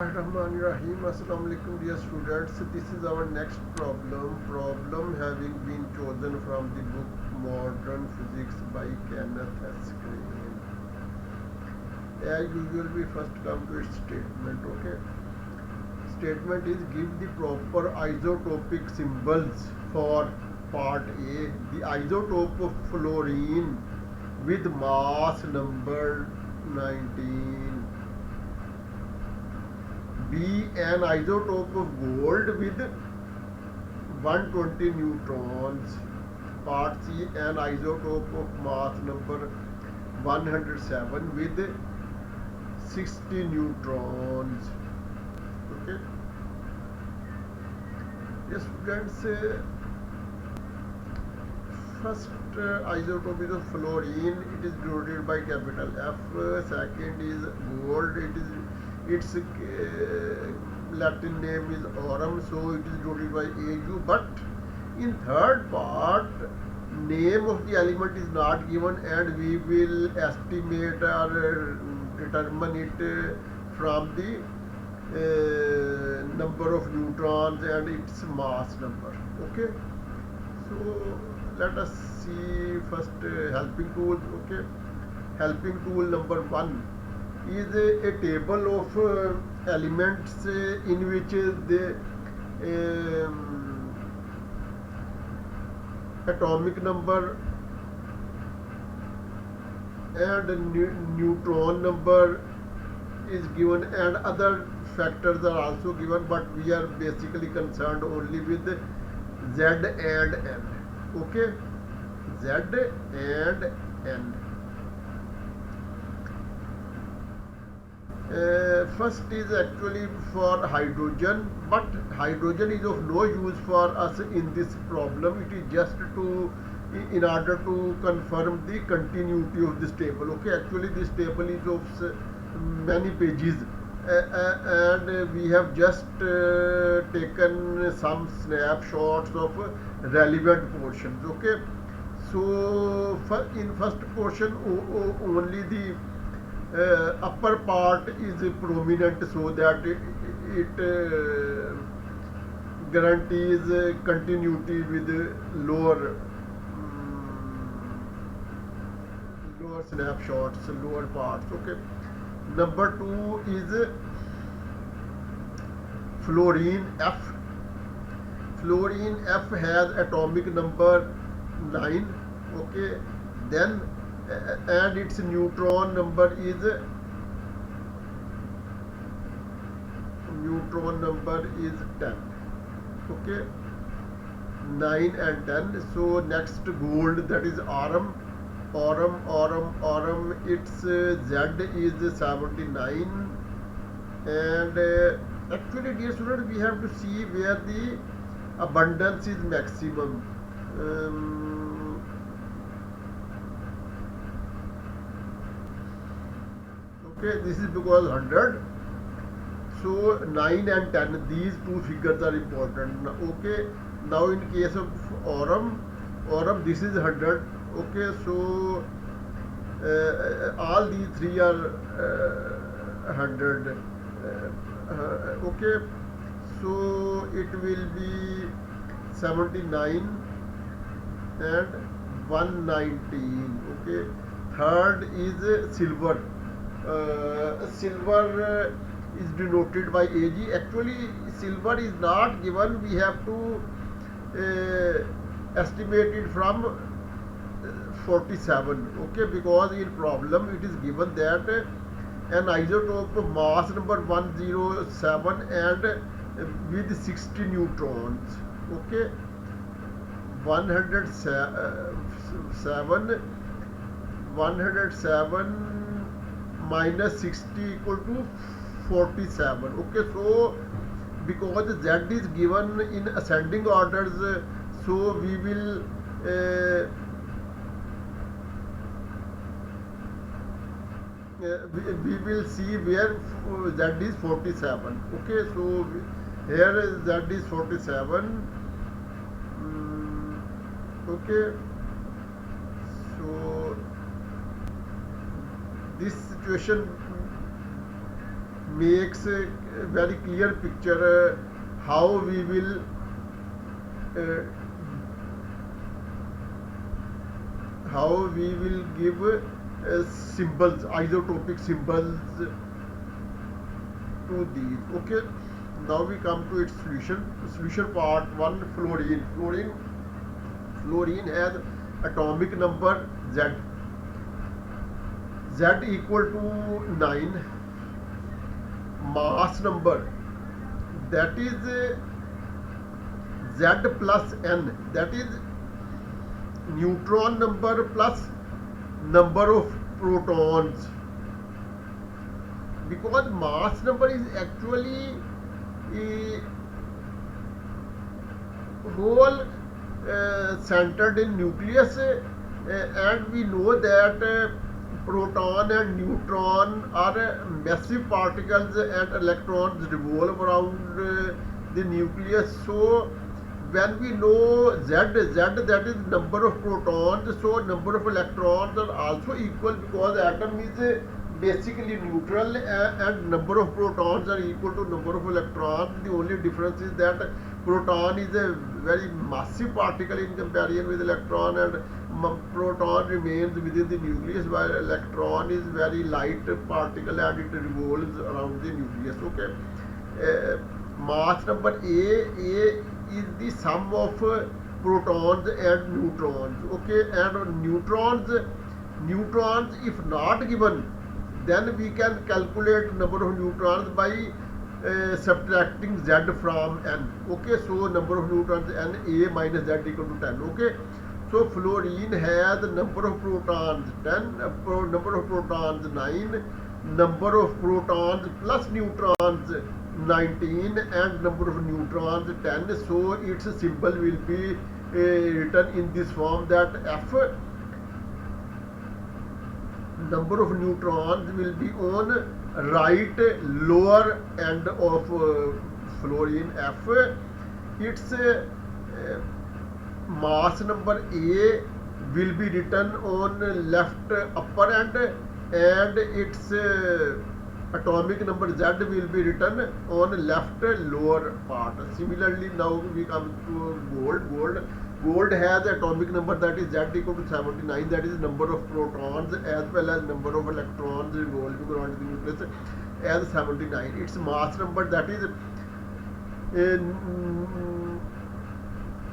Rahim. Assalamu alaikum dear students. This is our next problem having been chosen from the book Modern Physics by Kenneth S. Green. As usual, we first come to its statement. Okay, statement is give the proper isotopic symbols for part A. The isotope of fluorine with mass number 19. B. An isotope of gold with 120 neutrons. Part C. An isotope of mass number 107 with 60 neutrons. Okay. Yes, students. First isotope is of fluorine. It is denoted by capital F. Second is gold. Its Latin name is aurum, so it is denoted by AU. But in third part, name of the element is not given, and we will estimate or determine it from the number of neutrons and its mass number. Okay, so let us see first helping tool. Okay, helping tool number 1 is a table of elements in which the atomic number and neutron number is given, and other factors are also given, but we are basically concerned only with Z and N. Okay, Z and N. First is actually for hydrogen, but hydrogen is of no use for us in this problem. It is just to in order to confirm the continuity of this table. Okay, actually this table is of many pages, and we have just taken some snapshots of relevant portions. Okay, so in first portion only the upper part is prominent, so that it guarantees continuity with lower snapshots, lower parts. Okay, number 2 is fluorine F. Fluorine F has atomic number 9. Okay, then and its neutron number is 10. Okay, 9 and 10. So next gold, that is aurum. Its Z is 79, and actually dear student, we have to see where the abundance is maximum. Okay, this is because 100. So 9 and 10, these two figures are important. Okay, now in case of aurum, this is 100. Okay, so all these three are 100. Okay, so it will be 79 and 119. Okay, third is silver. Silver is denoted by Ag. Actually silver is not given, we have to estimate it from 47. Okay, because in problem it is given that an isotope of mass number 107 and with 60 neutrons. Okay, 107 minus 60 equal to 47. Okay, so because Z is given in ascending orders, so we will we will see where Z is 47. Okay, so here Z is 47. Okay, so this situation makes very clear picture how we will uh, give symbols, isotopic symbols to these. Okay, now we come to its solution. Solution part 1, fluorine. Fluorine has atomic number Z. Z equal to 9. Mass number, that is Z plus N, that is neutron number plus number of protons, because mass number is actually a whole centered in nucleus, and we know that proton and neutron are massive particles and electrons revolve around the nucleus. So when we know Z, that is number of protons, so number of electrons are also equal, because atom is basically neutral, and number of protons are equal to number of electrons. The only difference is that proton is a very massive particle in comparison with electron, and proton remains within the nucleus, while electron is very light particle and it revolves around the nucleus. Okay, mass number A is the sum of protons and neutrons. Okay, and neutrons if not given, then we can calculate number of neutrons by subtracting Z from N. Okay, so number of neutrons N, A minus Z equal to 10. Okay, so fluorine has number of protons 10, number of protons 9, number of protons plus neutrons 19, and number of neutrons 10. So its symbol will be written in this form, that F, number of neutrons, will be on right lower end of fluorine F. Its mass number A will be written on left upper end, and its atomic number Z will be written on left lower part. Similarly, now we come to gold has atomic number, that is Z equal to 79, that is number of protons as well as number of electrons revolving around the nucleus as 79. Its mass number, that is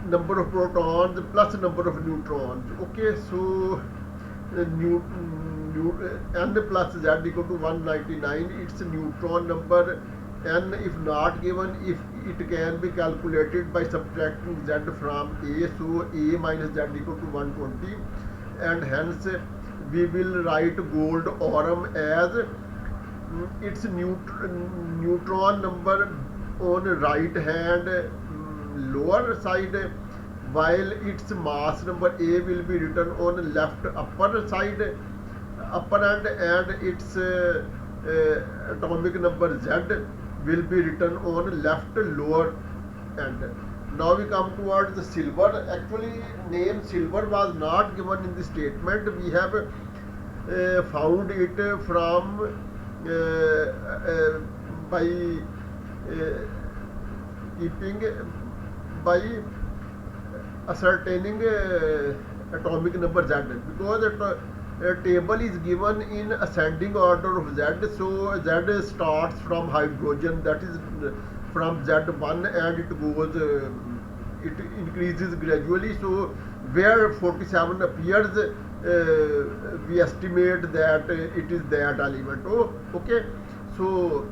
number of protons plus number of neutrons. Okay, so N plus Z equal to 199. Its neutron number N, if not given, if it can be calculated by subtracting Z from A, so A minus Z equal to 120, and hence we will write gold aurum as its neutron number on right hand lower side, while its mass number A will be written on left upper side, upper end, and its atomic number Z will be written on left lower end. Now we come towards the silver. Actually, name silver was not given in the statement. We have found it from by ascertaining atomic number Z, because a table is given in ascending order of Z. So Z starts from hydrogen, that is from Z1, and it goes, it increases gradually. So where 47 appears, we estimate that it is that element. Oh, okay. So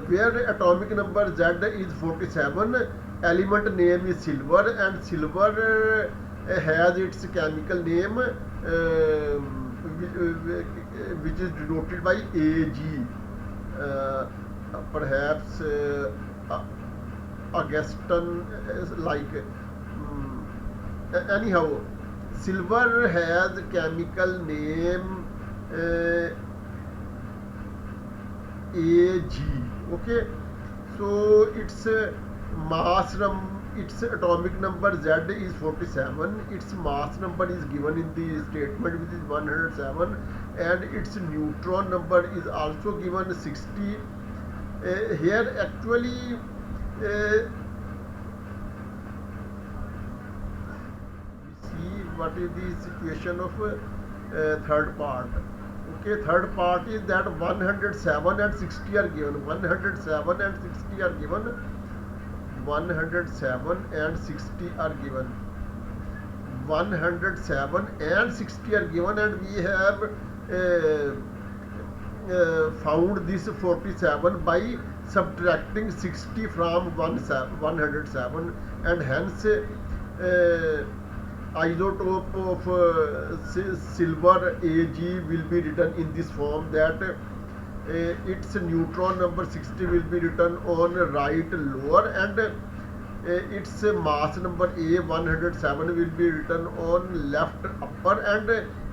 where atomic number Z is 47, element name is silver, and silver has its chemical name which is denoted by Ag, perhaps Augustin, like anyhow, silver has chemical name Ag. Okay, so its its atomic number Z is 47. Its mass number is given in the statement, which is 107. and its neutron number is also given 60. Here actually we see what is the situation of third part. Okay, third part is that 107 and 60 are given. 107 and 60 are given. 107 and 60 are given. 107 and 60 are given, and we have found this 47 by subtracting 60 from 107, and hence isotope of silver Ag will be written in this form, that its neutron number 60 will be written on right lower, and its mass number A 107 will be written on left upper,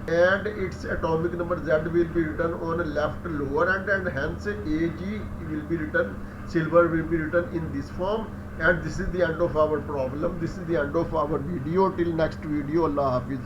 and its atomic number Z will be written on left lower, and hence Ag will be written, silver will be written in this form. And this is the end of our problem. This is the end of our video. Till next video, Allah Hafiz.